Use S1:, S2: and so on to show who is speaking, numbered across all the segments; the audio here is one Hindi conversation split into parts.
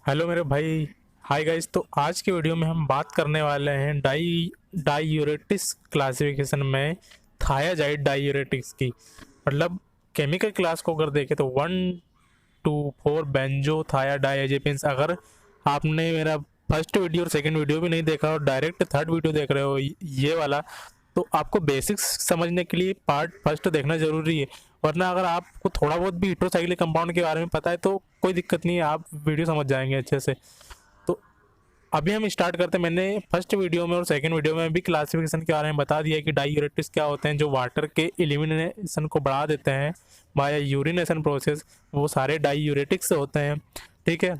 S1: हेलो मेरे भाई। Hi guys. तो आज की वीडियो में हम बात करने वाले हैं डाईयूरेटिक्स क्लासिफिकेशन में थायाजाइड डाईयूरेटिक्स की। मतलब केमिकल क्लास को अगर देखें तो 1 2 4 बेंजो थाया डाइजेपिन्स। अगर आपने मेरा फर्स्ट वीडियो और सेकंड वीडियो भी नहीं देखा और डायरेक्ट थर्ड वीडियो देख रहे हो ये वाला, तो आपको बेसिक्स समझने के लिए पार्ट फर्स्ट देखना जरूरी है। वरना अगर आपको थोड़ा बहुत भी हीट्रोसाइक्लिक कंपाउंड के बारे में पता है तो कोई दिक्कत नहीं है, आप वीडियो समझ जाएंगे अच्छे से। तो अभी हम स्टार्ट करते हैं। मैंने फर्स्ट वीडियो में और सेकंड वीडियो में भी क्लासिफिकेशन के बारे में बता दिया कि डाईयूरेटिक्स क्या होते हैं, जो वाटर के एलिमिनेशन को बढ़ा देते हैं बाय यूरिनेशन प्रोसेस, वो सारे डाईयूरेटिक्स होते हैं। ठीक है,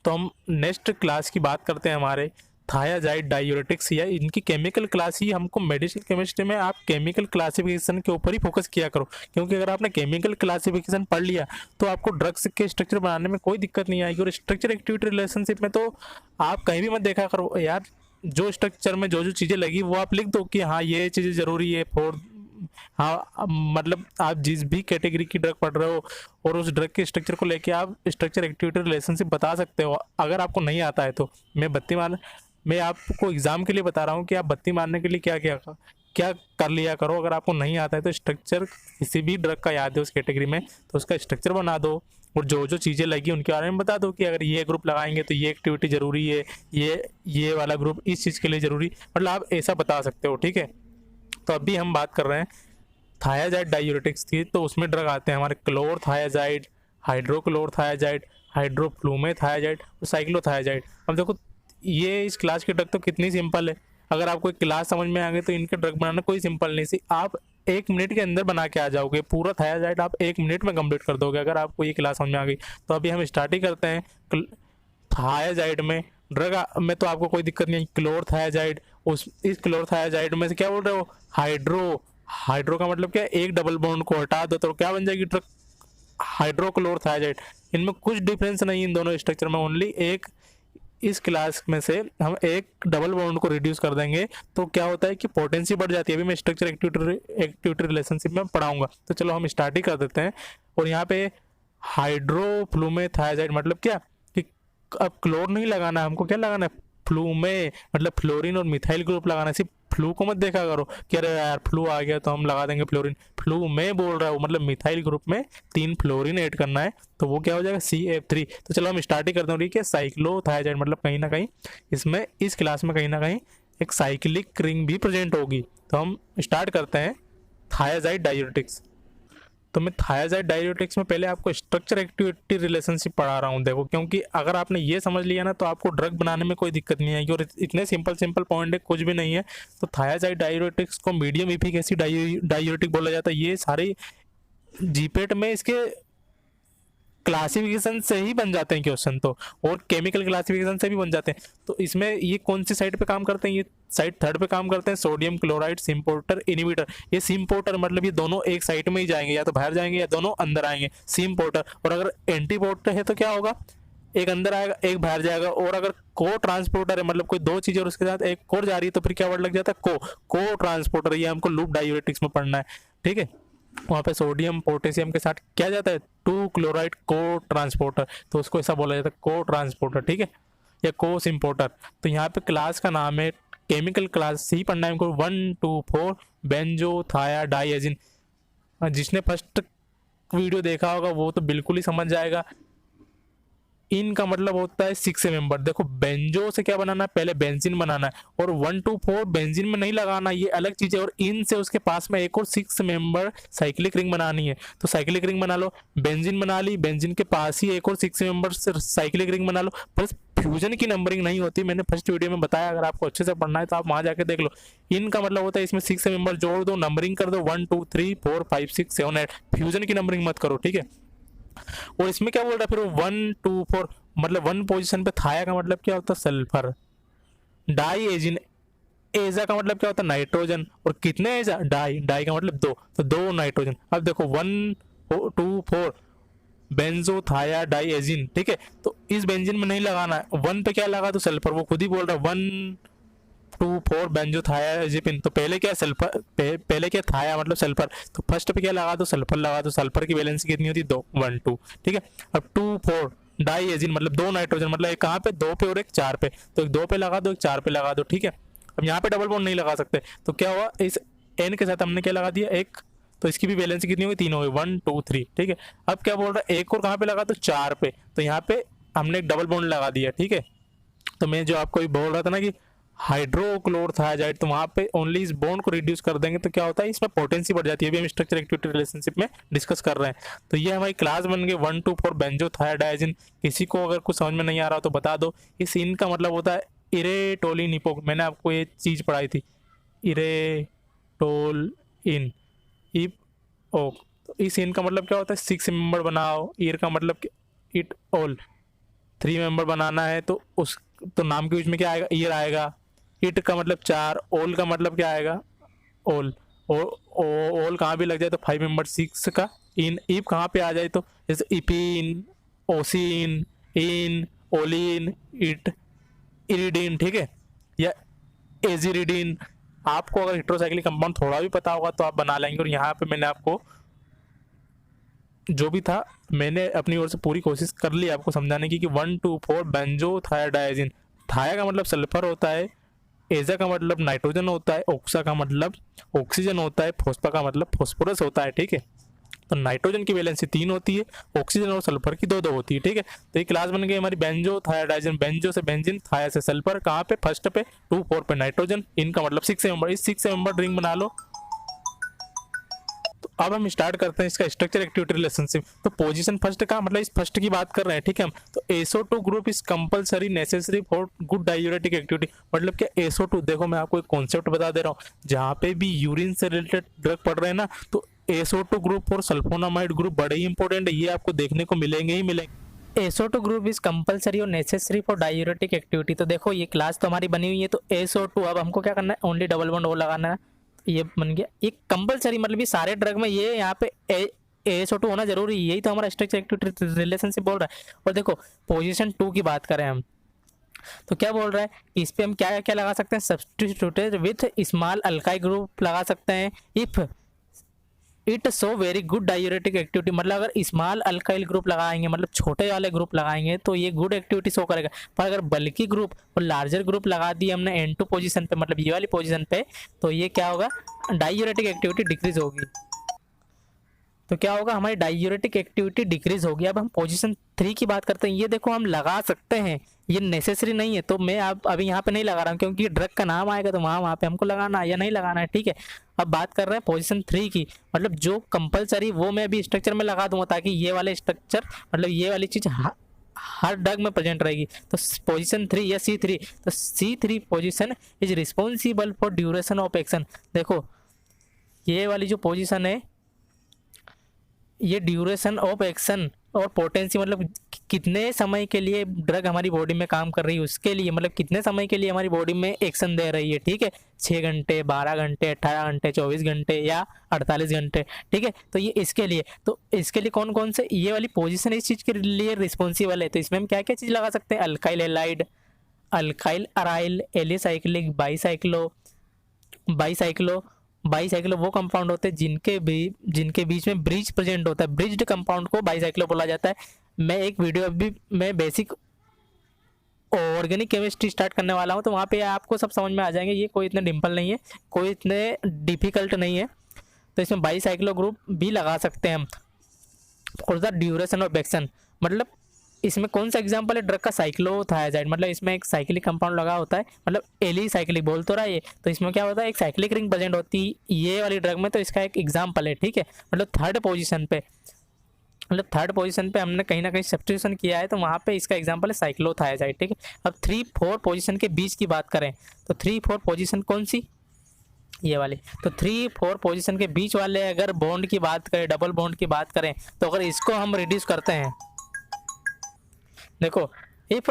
S1: तो हम नेक्स्ट क्लास की बात करते हैं हमारे थायाजाइड डाइयूरेटिक्स। या इनकी केमिकल क्लास ही हमको मेडिसिन केमिस्ट्री में आप केमिकल क्लासिफिकेशन के ऊपर ही फोकस किया करो, क्योंकि अगर आपने केमिकल क्लासिफिकेशन पढ़ लिया तो आपको ड्रग्स के स्ट्रक्चर बनाने में कोई दिक्कत नहीं आएगी। और स्ट्रक्चर एक्टिविटी रिलेशनशिप में तो आप कहीं भी मत देखा करो यार, जो स्ट्रक्चर में जो जो चीज़ें लगी वो आप लिख दो कि हाँ ये चीज़ें ज़रूरी है फॉर। हाँ मतलब आप जिस भी कैटेगरी की ड्रग पढ़ रहे हो और उस ड्रग के स्ट्रक्चर को लेके आप स्ट्रक्चर एक्टिविटी रिलेशनशिप बता सकते हो। अगर आपको नहीं आता है तो मैं आपको एग्जाम के लिए बता रहा हूँ कि आप बत्ती मारने के लिए क्या क्या क्या कर लिया करो। अगर आपको नहीं आता है तो स्ट्रक्चर किसी भी ड्रग का याद है उस कैटेगरी में तो उसका स्ट्रक्चर बना दो और जो जो चीज़ें लगी उनके बारे में बता दो कि अगर ये ग्रुप लगाएंगे तो ये एक्टिविटी ज़रूरी है, ये वाला ग्रुप इस चीज़ के लिए ज़रूरी, मतलब आप ऐसा बता सकते हो। ठीक है, तो अभी हम बात कर रहे हैं थायाजाइड डाइयूरेटिक्स की। तो उसमें ड्रग आते हैं हमारे क्लोर थायाजाइड, हाइड्रोक्लोर थायाजाइड, हाइड्रोफ्लूमे थायाजाइड और साइक्लोथायाजाइड। अब देखो ये इस क्लास की ड्रग तो कितनी सिंपल है। अगर आपको एक क्लास समझ में आ गई तो इनके ड्रग बनाना कोई सिंपल नहीं सी। आप 1 मिनट के अंदर बना के आ जाओगे, पूरा थायाजाइड आप 1 मिनट में कंप्लीट कर दोगे अगर आपको ये क्लास समझ में आ गई। तो अभी हम स्टार्ट ही करते हैं। थायाजाइड में ड्रग में तो आपको कोई दिक्कत नहीं है। क्लोर थायाजाइड, उस इस क्लोर थायाजाइड में से क्या बोल रहे हो, हाइड्रो। हाइड्रो का मतलब क्या है, एक डबल बॉन्ड को हटा दो तो क्या बन जाएगी ड्रग, हाइड्रोक्लोर थायाजाइड। इनमें कुछ डिफरेंस नहीं इन दोनों स्ट्रक्चर में, ओनली एक इस क्लास में से हम एक डबल बॉन्ड को रिड्यूस कर देंगे तो क्या होता है कि पोटेंसी बढ़ जाती है। अभी मैं स्ट्रक्चर एक्टिविटी रिलेशनशिप में पढ़ाऊंगा, तो चलो हम स्टार्ट ही कर देते हैं। और यहाँ पे हाइड्रोफ्लूमे थायाजाइड मतलब क्या कि अब क्लोर नहीं लगाना है हमको, क्या लगाना है, फ्लूमे, मतलब फ्लोरीन और मिथाइल ग्रुप लगाना है। सिर्फ फ्लू को मत देखा करो कि अरे यार फ्लू आ गया तो हम लगा देंगे फ्लोरीन। फ्लू में बोल रहा हूँ मतलब मिथाइल ग्रुप में 3 फ्लोरीन ऐड करना है तो वो क्या हो जाएगा CF3। तो चलो हम स्टार्ट ही करते हैं। ठीक है, साइक्लोथायाजाइड मतलब कहीं ना कहीं इसमें इस क्लास में कहीं ना कहीं एक साइक्लिक रिंग भी प्रेजेंट होगी। तो हम स्टार्ट करते हैं थायाजाइड डायूरेटिक्स। तो मैं थायाजाइड डायूरेटिक्स में पहले आपको स्ट्रक्चर एक्टिविटी रिलेशनशिप पढ़ा रहा हूँ। देखो, क्योंकि अगर आपने ये समझ लिया ना तो आपको ड्रग बनाने में कोई दिक्कत नहीं आएगी। और इतने सिंपल सिंपल पॉइंट है, कुछ भी नहीं है। तो थायाजाइड डायूरेटिक्स को मीडियम इफिकेसी डायूरेटिक बोला जाता है। ये सारे जीपेट में इसके क्लासिफिकेशन से ही बन जाते हैं क्वेश्चन तो, और केमिकल क्लासिफिकेशन से भी बन जाते हैं। तो इसमें ये कौन सी साइड पे काम करते हैं, ये साइड थर्ड पे काम करते हैं, सोडियम क्लोराइड सिम्पोर्टर इनिबिटर। ये सिम्पोर्टर मतलब ये दोनों एक साइड में ही जाएंगे, या तो बाहर जाएंगे या दोनों अंदर आएंगे, सिम्पोर्टर। और अगर एंटीपोर्टर है तो क्या होगा, एक अंदर आएगा एक बाहर जाएगा। और अगर को ट्रांसपोर्टर है मतलब कोई दो चीजें और उसके साथ एक और जा रही है तो फिर क्या वर्ड लग जाता है, को ट्रांसपोर्टर। ये हमको लूप डायूरेटिक्स में पढ़ना है। ठीक है, वहाँ पे सोडियम पोटेशियम के साथ क्या जाता है, 2 क्लोराइड को ट्रांसपोर्टर, तो उसको ऐसा बोला जाता है को ट्रांसपोर्टर। ठीक है, या को सिम्पोर्टर। तो यहाँ पे क्लास का नाम है, केमिकल क्लास ही पढ़ना है हमको, 1 2 4 बेंजो थाया डाइएजिन। जिसने फर्स्ट वीडियो देखा होगा वो तो बिल्कुल ही समझ जाएगा। इन का मतलब होता है 6 मेंबर। देखो बेंजो से क्या बनाना है, पहले बेंजीन बनाना है, और 1 2 4 बेंजीन में नहीं लगाना, ये अलग चीज है। और इन से उसके पास में एक और 6 मेंबर साइक्लिक रिंग बनानी है तो साइक्लिक रिंग बना लो। बेंजीन बना ली, बेंजीन के पास ही एक और 6 मेंबर साइक्लिक रिंग बना लो। बस फ्यूजन की नंबरिंग नहीं होती, मैंने फर्स्ट वीडियो में बताया, अगर आपको अच्छे से पढ़ना है तो आप वहां जाके देख लो। इनका मतलब होता है इसमें 6 मेंबर जोड़ दो, नंबरिंग कर दो 1 2 3 4 5 6 7 8, फ्यूजन की नंबरिंग मत करो। ठीक है, और इसमें क्या बोल रहा है फिर 1 2 4, मतलब 1 पोजीशन पे थाया का मतलब क्या होता है, सल्फर। डाई एजिन, एजा का मतलब क्या होता है, नाइट्रोजन। और कितने एजा, डाई, डाई का मतलब 2, तो 2 नाइट्रोजन। अब देखो 1 2 4 बेंजो थाया डाई एजिन। ठीक है, तो इस बेंजीन में नहीं लगाना है, 1 पे क्या लगा तो सल्फर, वो खुद ही बोल रहा है 1 2 4 बेंजो थायाजिपिन। तो पहले क्या सल्फर, पहले क्या थाया मतलब सल्फर, तो फर्स्ट पे क्या लगा तो सल्फर लगा, तो सल्फर की वैलेंसी कितनी होती है, 2 1 2। ठीक है, अब 2 4 डाइएजिन मतलब 2 नाइट्रोजन, मतलब एक कहाँ पे 2 पे और एक 4 पे, तो एक 2 पे लगा दो, एक 4 पे लगा दो, ठीक है। अब यहाँ पे डबल बॉन्ड नहीं लगा सकते, तो क्या हुआ, इस एन के साथ हमने क्या लगा दिया, एक, तो इसकी भी वैलेंसी कितनी होगी, 3 हो गई, 1 2 3, ठीक है। अब क्या बोल रहा है, एक और कहाँ पे लगा, तो 4 पे, तो यहाँ पे हमने एक डबल बॉन्ड लगा दिया, ठीक है। तो मैं जो आपको बोल रहा था ना कि हाइड्रोक्लोरथायाजाइड, तो वहाँ पे ओनली इस बॉन्ड को रिड्यूस कर देंगे तो क्या होता है, इसमें पोटेंसी बढ़ जाती है, अभी हम स्ट्रक्चर एक्टिविटी रिलेशनशिप में डिस्कस कर रहे हैं। तो ये हमारी क्लास बन गई 1 2 4 बेंजोथायाडाइजिन। किसी को अगर कुछ समझ में नहीं आ रहा हो तो बता दो, इस इन का मतलब होता है इरेटोलिन इपोक, मैंने आपको ये चीज़ पढ़ाई थी, इरेटोलिन इप ओक। तो इस इन का मतलब क्या होता है, 6 मेंबर बनाओ, ईर का मतलब इट ऑल 3 मेंबर बनाना है, तो उस तो नाम के बीच में क्या आएगा, ईयर आएगा। इट का मतलब 4, ओल का मतलब क्या आएगा, ओल, ओल कहाँ भी लग जाए तो 5 मेंबर 6 का। इन इप कहाँ पे आ जाए तो जैसे इपिन, ओसिन, इन, ओलिन, इट, इरिडीन, ठीक है, या एजिरिडीन। आपको अगर हेट्रोसाइक्लिक कंपाउंड थोड़ा भी पता होगा तो आप बना लेंगे। और यहाँ पे मैंने आपको जो भी था मैंने अपनी ओर से पूरी कोशिश कर ली आपको समझाने की कि 1 2 4 बेंजोथायाडाइजिन। थाया का मतलब सल्फर होता है, एजा का मतलब नाइट्रोजन होता है, ऑक्सा का मतलब ऑक्सीजन होता है, फोस्फा का मतलब फॉस्फोरस होता है, ठीक है। तो नाइट्रोजन की वैलेंसी 3 होती है, ऑक्सीजन और सल्फर की 2 होती है, ठीक है। तो ये क्लास बन गई हमारी बेंजोथायाडाइजिन, बेंजो से बेंजीन, थाया से सल्फर, कहाँ पे, फर्स्ट पे, 2 4 पे नाइट्रोजन, इनका मतलब 6 मेंबर, इस 6 मेंबर रिंग बना लो। अब हम स्टार्ट करते हैं इसका स्ट्रक्चर एक्टिविटी रिलेशनशिप। तो पोजीशन फर्स्ट का मतलब इस फर्स्ट की बात कर रहे हैं, ठीक है हम। तो SO2 group is compulsory necessary for good diuretic activity. मतलब क्या SO2, देखो मैं आपको एक कॉन्सेप्ट बता दे रहा हूँ, जहाँ पे भी यूरिन से रिलेटेड ड्रग पढ़ रहे हैं ना, तो SO2 ग्रुप और सल्फोनामाइड ग्रुप बड़े ही इंपॉर्टेंट है, ये आपको देखने को मिलेंगे ही मिलेंगे। SO2 ग्रुप इज कंपलसरी और नेसेसरी फॉर डायूरेटिक एक्टिविटी। तो देखो ये क्लास तो हमारी बनी हुई है, तो SO2 अब हमको क्या करना है, ओनली डबल बॉन्ड ओ लगाना है, ये बन गया एक कंपलसरी, मतलब ये सारे ड्रग में ये यहाँ पे SO2 होना जरूरी है, यही तो हमारा स्ट्रक्चर एक्टिविटी रिलेशनशिप बोल रहा है। और देखो पोजीशन 2 की बात करें हम, तो क्या बोल रहा है, इस पे हम क्या क्या लगा सकते हैं, substituted with small alkyl group लगा सकते हैं if it so very good diuretic activity. मतलब अगर स्मॉल अल्काइल ग्रुप लगाएंगे, मतलब छोटे वाले ग्रुप लगाएंगे तो ये गुड एक्टिविटी शो करेगा। पर अगर बल्कि ग्रुप और लार्जर ग्रुप लगा दिए हमने N2 पोजीशन पे, मतलब ये वाली पोजीशन पे, तो ये क्या होगा, डायूरेटिक एक्टिविटी डिक्रीज होगी। तो क्या होगा, हमारी डायूरेटिक एक्टिविटी डिक्रीज होगी। अब हम पोजीशन 3 की बात करते हैं, ये देखो हम लगा सकते हैं, ये नेसेसरी नहीं है, तो मैं आप अभी यहाँ पे नहीं लगा रहा हूँ क्योंकि ड्रग का नाम आएगा तो वहाँ पे हमको लगाना है या नहीं लगाना है, ठीक है। अब बात कर रहे हैं पोजीशन 3 की, मतलब जो कंपलसरी वो मैं अभी स्ट्रक्चर में लगा दूंगा ताकि ये वाले स्ट्रक्चर, मतलब ये वाली चीज़ हर ड्रग में प्रेजेंट रहेगी। तो पोजीशन 3 या C3, तो C3 position is responsible for duration of action. देखो ये वाली जो पोजीशन है, ये ड्यूरेशन ऑफ एक्शन और पोटेंसी, मतलब कितने समय के लिए ड्रग हमारी बॉडी में काम कर रही है उसके लिए, मतलब कितने समय के लिए हमारी बॉडी में एक्शन दे रही है, ठीक है। 6 घंटे, 12 घंटे, 18 घंटे, 24 घंटे या 48 घंटे, ठीक है। तो ये इसके लिए, तो इसके लिए कौन कौन से ये वाली पोजीशन इस चीज़ के लिए रिस्पॉन्सिबल है। तो इसमें हम क्या क्या चीज़ लगा सकते हैं, alkyl allied, alkyl aryl, alicyclic, bicyclo वो कंपाउंड होते हैं जिनके बीच में ब्रिज प्रेजेंट होता है, ब्रिज्ड कंपाउंड को बाईसाइक्लो बोला जाता है। मैं एक वीडियो अभी मैं बेसिक ऑर्गेनिक केमिस्ट्री स्टार्ट करने वाला हूँ, तो वहाँ पे आपको सब समझ में आ जाएंगे, ये कोई इतने डिम्पल नहीं है, कोई इतने डिफिकल्ट नहीं है। तो इसमें बाईसाइक्लो ग्रुप भी लगा सकते हैं हम। For the duration of action, मतलब इसमें कौन सा एग्जांपल है ड्रग का, साइक्लोथायाजाइड, मतलब इसमें एक साइक्लिक कंपाउंड लगा होता है, मतलब एली साइक्लिक बोल तो रहा है ये, तो इसमें क्या होता है, एक साइक्लिक रिंग प्रेजेंट होती है ये वाली ड्रग में, तो इसका एक एग्जांपल है, ठीक है। मतलब थर्ड पोजीशन पे हमने कहीं ना कहीं सब्स्टिट्यूशन किया है, तो वहाँ पे इसका एग्जांपल है साइक्लोथायाजाइड, ठीक है। अब 3-4 पोजीशन के बीच की बात करें, तो 3-4 पोजीशन कौन सी, ये वाली। तो 3-4 पोजीशन के बीच वाले अगर बॉन्ड की बात करें, डबल बॉन्ड की बात करें, तो अगर इसको हम रिड्यूस करते हैं, देखो if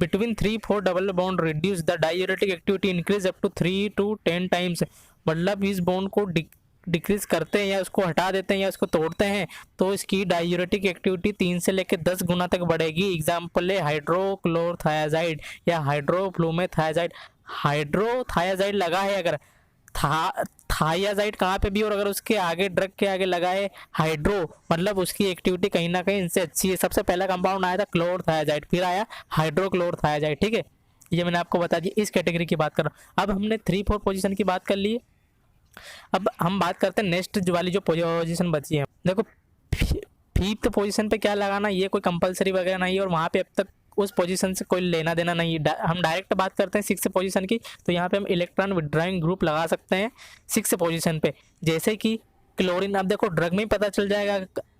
S1: between 3-4 double bond reduce the diuretic activity increase up to 3 to 10 times, मतलब इस बॉन्ड को डिक्रीज करते हैं या उसको हटा देते हैं या उसको तोड़ते हैं, तो इसकी डायूरेटिक एक्टिविटी 3 से लेकर 10 गुना तक बढ़ेगी। एग्जाम्पल है हाइड्रोक्लोरथायाजाइड या हाइड्रोफ्लूमेथायाजाइड। हाइड्रोथायाजाइड लगा है अगर,
S2: थायाजाइड कहाँ पे भी, और अगर उसके आगे ड्रग के आगे लगाए हाइड्रो, मतलब उसकी एक्टिविटी कहीं ना कहीं इनसे अच्छी है। सबसे पहला कंपाउंड आया था क्लोरथायाजाइड, फिर आया हाइड्रोक्लोरथायाजाइड, ठीक है। ये मैंने आपको बता दिया, इस कैटेगरी की बात कर रहा हूँ। अब हमने 3-4 पोजीशन की बात कर ली है। अब हम बात करते हैं नेक्स्ट वाली जो पोजीशन बची है। देखो, फिफ्थ पोजीशन पे क्या लगाना, ये कोई कंपलसरी वगैरह नहीं है, और वहाँ पे अब तक उस पोजीशन से कोई लेना देना नहीं है। हम डायरेक्ट बात करते हैं सिक्स पोजीशन की, तो यहाँ पे हम इलेक्ट्रॉन विड्रॉइंग ग्रुप लगा सकते हैं सिक्स पोजीशन पे, जैसे कि क्लोरीन। अब देखो ड्रग में ही पता चल जाएगा,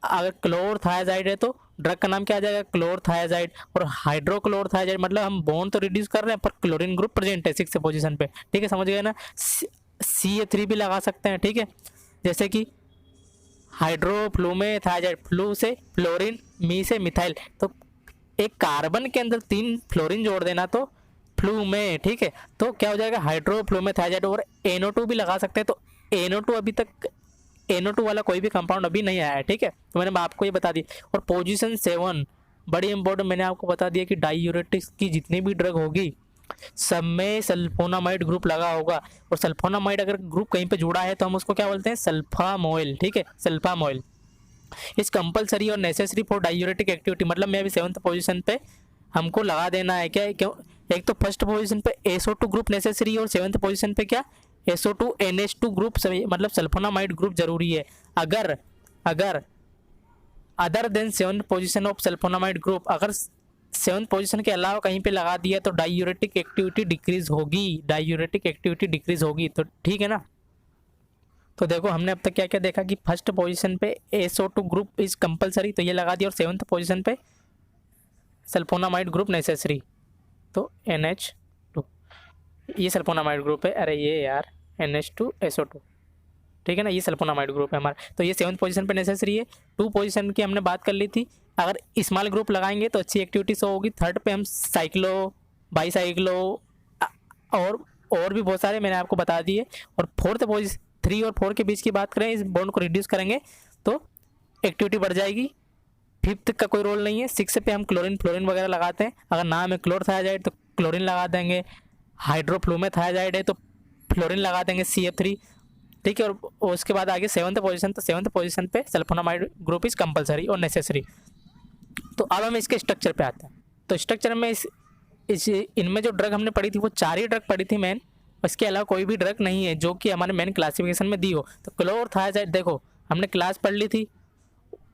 S2: अगर क्लोरथायाजाइड है तो ड्रग का नाम क्या आ जाएगा, क्लोरथायाजाइड। और हाइड्रोक्लोरथायाजाइड मतलब हम बॉन्ड तो रिड्यूस कर रहे हैं पर क्लोरीन ग्रुप प्रेजेंट है सिक्स पोजीशन पे, ठीक है, समझ गए ना। CA3 भी लगा सकते हैं, ठीक है, जैसे कि हाइड्रोफ्लूमेथायाजाइड, फ्लू से फ्लोरीन, मी से मिथाइल, तो एक कार्बन के अंदर 3 फ्लोरीन जोड़ देना तो फ्लूमे, ठीक है, तो क्या हो जाएगा हाइड्रोफ्लूमेथायाजाइड। और NO2 भी लगा सकते हैं, तो NO2 अभी तक NO2 वाला कोई भी कंपाउंड अभी नहीं आया है, ठीक है, तो मैंने आपको ये बता दी। और पोजीशन 7 बड़ी इंपॉर्टेंट, मैंने आपको बता दिया कि डाईयूरेटिक्स की जितनी भी ड्रग होगी सब में सल्फोनामाइड ग्रुप लगा होगा, और सल्फोनामाइड अगर ग्रुप कहीं पे जुड़ा है तो हम उसको क्या बोलते हैं, सल्फामोइल, ठीक है, सल्फामोइल। इस कंपलसरी और नेसेसरी फॉर डायूरेटिक एक्टिविटी, मतलब मैं अभी 7th पोजीशन पे हमको लगा देना है क्या, क्यों, एक तो फर्स्ट पोजीशन पे SO2 ग्रुप नेसेसरी, और 7th पोजीशन पे क्या SO2 NH2 ग्रुप, मतलब सल्फोनामाइड ग्रुप जरूरी है। अगर अगर other than 7th position of sulphonamide group, अगर 7th पोजीशन के अलावा कहीं पे लगा दिया तो डायूरेटिक एक्टिविटी डिक्रीज होगी, डायूरेटिक एक्टिविटी डिक्रीज होगी, तो ठीक है ना। तो देखो हमने अब तक क्या क्या देखा कि फर्स्ट पोजीशन पे SO2 ग्रुप इज कंपलसरी, तो ये लगा दिया, और 7th पोजीशन पे सल्फोनामाइड ग्रुप नेसेसरी, तो NH2, ये सल्फोनामाइड ग्रुप है, अरे ये यार NH2SO2, ठीक है ना, ये सल्फोनामाइड ग्रुप है हमारा, तो ये 7th पोजीशन पे नेसेसरी है। 2 पोजीशन की हमने बात कर ली थी, अगर स्मॉल ग्रुप लगाएंगे तो अच्छी एक्टिविटी शो होगी। थर्ड पे हम साइक्लो, बाईसाइक्लो और भी बहुत सारे मैंने आपको बता दिए। और फोर्थ पोजीशन 3 और 4 के बीच की बात करें, इस बॉन्ड को रिड्यूस करेंगे तो एक्टिविटी बढ़ जाएगी। फिफ्थ का कोई रोल नहीं है। 6 पे हम क्लोरीन फ्लोरीन वगैरह लगाते हैं, अगर नाम है क्लोरथायाजाइड तो क्लोरीन लगा देंगे, हाइड्रोफ्लूमेथायाजाइड है तो फ्लोरीन लगा देंगे CF3, ठीक है। और उसके बाद आगे 7th पोजीशन, तो 7th पोजीशन पे सल्फोनामाइड ग्रुप इज कंपलसरी और नेसेसरी। तो अब हम इसके स्ट्रक्चर पे आते हैं। तो स्ट्रक्चर में इस इनमें जो ड्रग हमने पढ़ी थी वो 4 ही ड्रग पढ़ी थी मेन, इसके अलावा कोई भी ड्रग नहीं है जो कि हमारे मेन क्लासिफिकेशन में दी हो। तो क्लोरथायाजाइड देखो हमने क्लास पढ़ ली थी,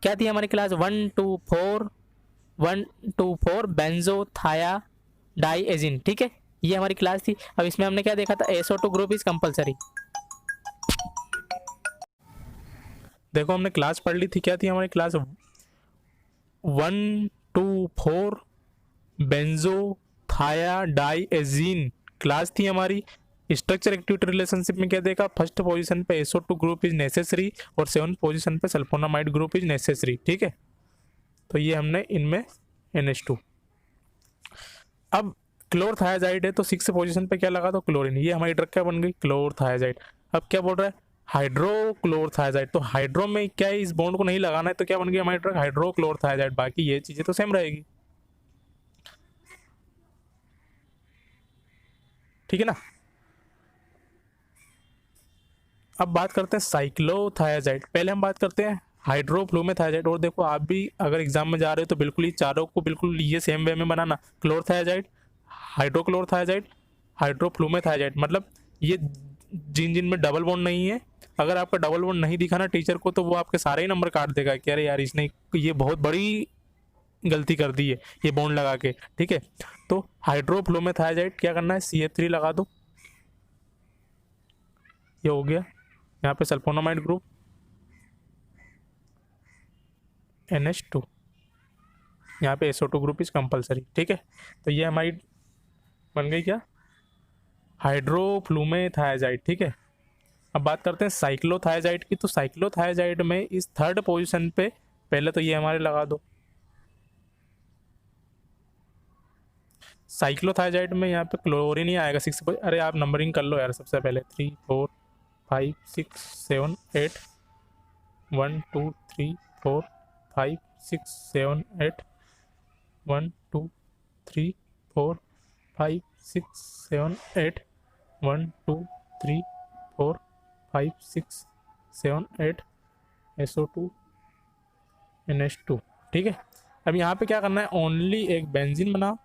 S2: क्या थी हमारी क्लास 1,2,4 बेंजोथाया डाइएजिन, ठीक है, ये हमारी क्लास थी। अब इसमें हमने क्या देखा था, SO2 ग्रुप इज कंपलसरी।
S1: देखो हमने क्लास पढ़ ली थी, क्या थी हमारी क्लास 1,2,4 बेंजोथायाडाइएजीन क्लास थी हमारी। स्ट्रक्चर एक्टिविटी रिलेशनशिप में क्या देखा, फर्स्ट पोजीशन पे SO2 ग्रुप इज नेसेसरी और 7th पोजीशन पे सल्फोनामाइड ग्रुप इज नेसेसरी, ठीक है। तो ये हमने इनमें NH2। अब क्लोरथायाजाइड है तो 6 पोजीशन पे क्या लगा, तो क्लोरीन, ये हमारी ड्रग क्या बन गई, क्लोरथायाजाइड। अब क्या बोल रहा है, हाइड्रोक्लोरथायाजाइड, तो हाइड्रो में क्या है, इस बॉन्ड को नहीं लगाना है, तो क्या बन गई हमारी ड्रग, हाइड्रोक्लोरथायाजाइड। बाकी ये चीजें तो सेम रहेगी, ठीक है ना। अब बात करते हैं साइक्लोथायाजाइड। पहले हम बात करते हैं हाइड्रोफ्लूमेथायाजाइड। और देखो आप भी अगर एग्जाम में जा रहे हो तो बिल्कुल ही चारों को बिल्कुल ये सेम वे में बनाना, क्लोरथायाजाइड, हाइड्रोक्लोरथायाजाइड, हाइड्रोफ्लूमेथायाजाइड, मतलब ये जिन जिन में डबल बॉन्ड नहीं है, अगर आपका डबल बॉन्ड नहीं दिखा ना टीचर को तो वो आपके सारे ही नंबर काट देगा कि अरे यार इसने ये बहुत बड़ी गलती कर दी है ये बॉन्ड लगा के, ठीक है। तो हाइड्रोफ्लूमेथायाजाइड क्या करना है, CH3 लगा दो, ये हो गया। यहाँ पे सल्फोनामाइड ग्रुप NH2, यहाँ पे SO2 ग्रुप इज कंपलसरी, ठीक है। तो ये हमारी बन गई क्या, हाइड्रोफ्लूमेथायाजाइड, ठीक है। अब बात करते हैं साइक्लोथायाजाइड की। तो साइक्लोथायाजाइड में इस थर्ड पोजीशन पे पहले तो ये हमारे लगा दो, साइक्लोथायाजाइड में यहाँ पे क्लोरीन ही आएगा 6। अरे आप नंबरिंग कर लो यार, सबसे पहले 3 4 5 6 7 8, 1 2 3 4 5 6 7 8, 1 2 3 4 5 6 7 8, 1 2 3 4 5 6 7 8 SO2 NH2। ठीक है, अब यहाँ पे क्या करना है, ओनली एक बेंजीन बनाओ,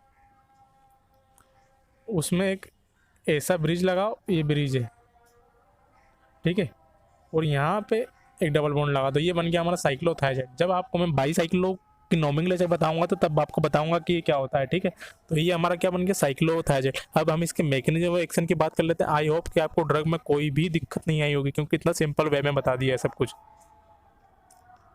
S1: उसमें एक ऐसा ब्रिज लगाओ, ये ब्रिज है, ठीक है, और यहाँ पे एक डबल बॉन्ड लगा दो, ये बन गया हमारा साइक्लोथायजाइड। जब आपको मैं बाईसाइक्लो की नोमेनक्लेचर बताऊंगा तो तब आपको बताऊंगा कि ये क्या होता है। ठीक है, तो ये हमारा क्या बन गया, साइक्लोथायजाइड। अब हम इसके मैकेनिज्म ऑफ एक्शन की बात कर लेते हैं। आई होप कि आपको ड्रग में कोई भी दिक्कत नहीं आई होगी, क्योंकि इतना सिंपल वे में बता दिया है सब कुछ।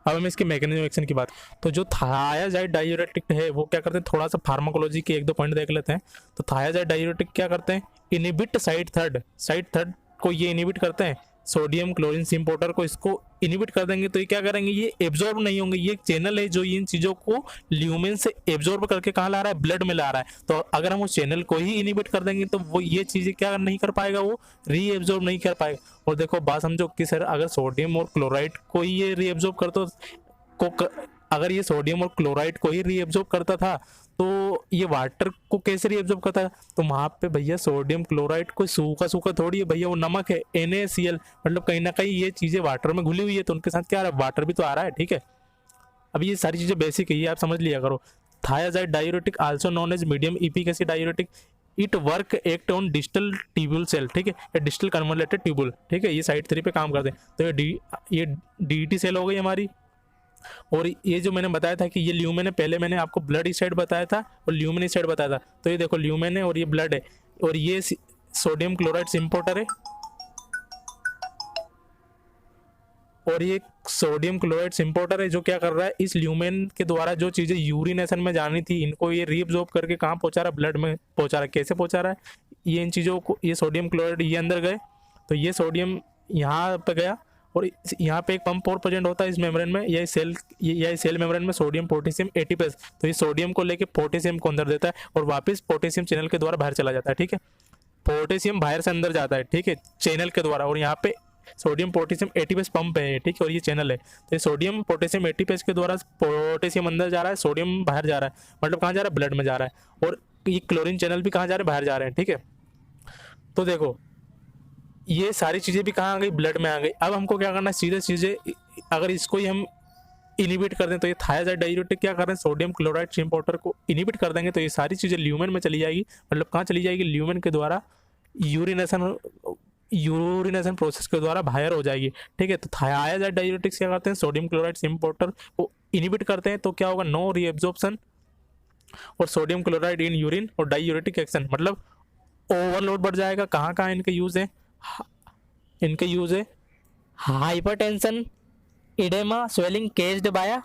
S1: अब हम इसके मैकेनिज्म एक्शन की बात, तो जो थायाजाइड डायूरेटिक है वो क्या करते हैं, थोड़ा सा फार्माकोलॉजी के 1-2 पॉइंट देख लेते हैं। तो थायाजाइड डायूरेटिक क्या करते हैं, इनिबिट साइड थर्ड को ये इनिबिट करते हैं, सोडियम क्लोरीन सिम्पोर्टर को इसको इनिबिट कर देंगे। तो ये क्या करेंगे, ये एब्जॉर्ब नहीं होंगे। ये एक चैनल है जो इन चीज़ों को ल्यूमेन से एब्जॉर्ब करके कहाँ ला रहा है, ब्लड में ला रहा है। तो अगर हम उस चैनल को ही इनिबिट कर देंगे तो वो ये चीज़ें क्या नहीं कर पाएगा, वो रीएब्जॉर्ब नहीं कर पाएगा। और देखो बात समझो कि सर अगर सोडियम और क्लोराइड को ही ये रीएब्जॉर्ब करता अगर ये सोडियम और क्लोराइड को ही रीएब्जॉर्ब करता था तो ये वाटर को कैसे रीएब्जॉर्ब करता है। तो वहाँ पे भैया सोडियम क्लोराइड कोई सूखा थोड़ी है भैया, वो नमक है, NaCl, मतलब कहीं ना कहीं ये चीज़ें वाटर में घुली हुई है, तो उनके साथ क्या आ रहा है, वाटर भी तो आ रहा है। ठीक है, अब ये सारी चीज़ें बेसिक है, ये आप समझ लिया करो। Thiazide diuretic also known as medium efficacy diuretic, it work act on distal tubule cell. ठीक है, डिस्टल कन्वोलेटेड ट्यूबुल। ठीक है, ये साइड 3 पे काम करते हैं। तो ये DET सेल हो गई हमारी। और ये जो मैंने बताया था कि ये ल्यूमेन है, पहले मैंने आपको ब्लड इस साइड बताया था और ल्यूमेन इस साइड बताया था। तो ये देखो ल्यूमेन है और ये ब्लड है, और ये सोडियम क्लोराइड सिम्पोर्टर है, और ये सोडियम क्लोराइड सिम्पोर्टर है जो क्या कर रहा है, इस ल्यूमेन के द्वारा जो चीज़ें यूरिनेशन में जानी थी इनको ये रीअब्सॉर्ब करके कहाँ पहुँचा रहा है, ब्लड में पहुँचा रहा है। कैसे पहुँचा रहा है, ये इन चीज़ों को, ये सोडियम क्लोराइड ये अंदर गए, तो ये सोडियम यहाँ पे गया, और यहाँ पे एक पंप और प्रेजेंट होता है इस मेम्ब्रेन में, या सेल मेम्ब्रेन में, सोडियम पोटेशियम एटीपेस। तो ये सोडियम को लेके पोटेशियम को अंदर देता है और वापस पोटेशियम चैनल के द्वारा बाहर चला जाता है। ठीक है, पोटेशियम बाहर से अंदर जाता है, ठीक है, चैनल के द्वारा, और यहाँ पे सोडियम पोटेशियम एटीपेस पंप है, ठीक है, और ये चैनल है। तो ये सोडियम पोटेशियम एटीपेस के द्वारा पोटेशियम अंदर जा रहा है, सोडियम बाहर जा रहा है, मतलब कहाँ जा रहा है, ब्लड में जा रहा है, और ये क्लोरीन चैनल भी कहाँ जा रहे हैं, बाहर जा रहे हैं। ठीक है, तो देखो ये सारी चीज़ें भी कहाँ आ गई, ब्लड में आ गई। अब हमको क्या करना है, सीधे चीज़ें अगर इसको ही हम इनिबिट कर दें, तो ये थायाजाइड डायूरेटिक क्या कर रहे हैं, सोडियम क्लोराइड सिम्पोर्टर को इनिबिट कर देंगे, तो ये सारी चीज़ें ल्यूमेन में चली जाएगी। मतलब कहाँ चली जाएगी, ल्यूमेन के द्वारा यूरिनेशन प्रोसेस के द्वारा बाहर हो जाएगी। ठीक है, तो थायाजाइड डायूरेटिक्स क्या करते हैं, सोडियम क्लोराइड सिम्पोर्टर को इनिबिट करते हैं, तो क्या होगा, नो रीएब्जॉर्प्शन और सोडियम क्लोराइड इन यूरिन और डायूरेटिक एक्शन, मतलब ओवरलोड बढ़ जाएगा। कहाँ कहाँ इनके यूज़ है, इनके यूज़ है
S2: hypertension, oedema, swelling caused by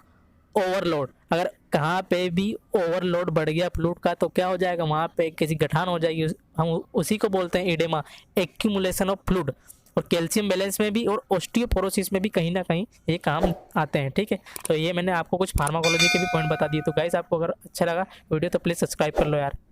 S2: overload. अगर कहाँ पे भी ओवरलोड बढ़ गया फ्लूइड का तो क्या हो जाएगा, वहाँ पे किसी गठान हो जाएगी, हम उसी को बोलते हैं इडेमा, एक्यूमुलेशन ऑफ फ्लूइड। और कैल्शियम बैलेंस में भी और ऑस्टियोपोरोसिस में भी कहीं ना कहीं ये काम आते हैं। ठीक है, तो ये मैंने आपको कुछ फार्माकोलॉजी के भी पॉइंट बता दिए। तो गाइस आपको अगर अच्छा लगा वीडियो तो प्लीज़ सब्सक्राइब कर लो यार।